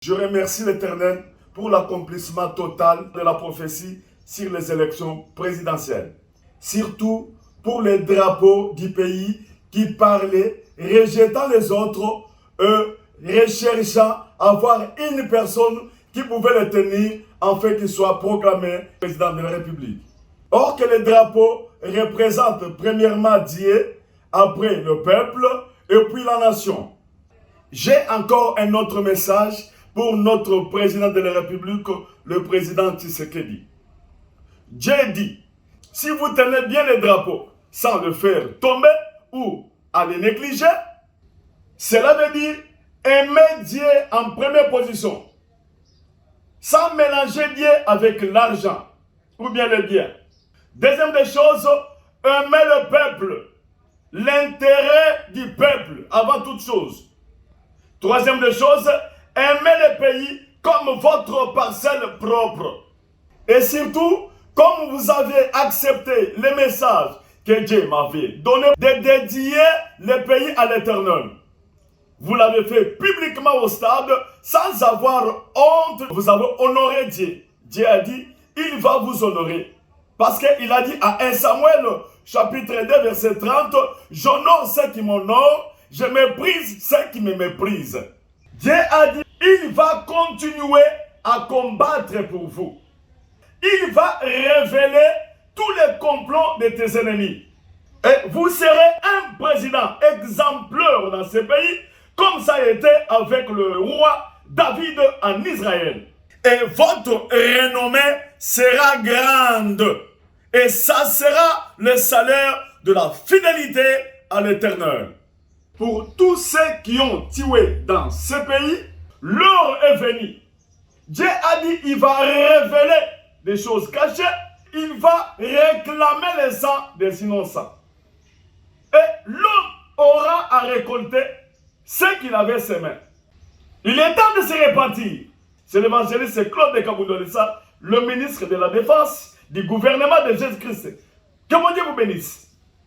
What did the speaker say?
Je remercie l'Éternel pour l'accomplissement total de la prophétie sur les élections présidentielles. Surtout pour les drapeaux du pays qui parlaient, rejetant les autres, recherchant avoir une personne qui pouvait les tenir afin qu'il soit proclamé président de la République. Or que les drapeaux représentent premièrement Dieu, après le peuple et puis la nation. J'ai encore un autre message pour notre président de la République, le président Tshisekedi. Dieu dit, si vous tenez bien les drapeaux sans le faire tomber ou à les négliger, cela veut dire aimer Dieu en première position, sans mélanger Dieu avec l'argent ou bien le bien. Deuxième des choses, aimer le peuple, l'intérêt du peuple avant toute chose. Troisième des choses, aimer le pays comme votre parcelle propre. Et surtout, comme vous avez accepté le message que Dieu m'avait donné de dédier le pays à l'Éternel. Vous l'avez fait publiquement au stade, sans avoir honte. Vous avez honoré Dieu. Dieu a dit, il va vous honorer. Parce qu'il a dit à 1 Samuel, chapitre 2, verset 30, j'honore ceux qui m'honorent, je méprise ceux qui me méprisent. Dieu a dit, il va continuer à combattre pour vous. Il va révéler tous les complots de tes ennemis. Et vous serez un président exemplaire dans ce pays, comme ça a été avec le roi David en Israël. Et votre renommée sera grande. Et ça sera le salaire de la fidélité à l'Éternel. Pour tous ceux qui ont tué dans ce pays, l'heure est venue. Dieu a dit qu'il va révéler des choses cachées. Il va réclamer les sangs des innocents. Et l'homme aura à récolter ce qu'il avait semé. Il est temps de se repentir. C'est l'évangéliste Claude de Kaboundolissa, le ministre de la Défense du gouvernement de Jésus-Christ. Que mon Dieu vous bénisse.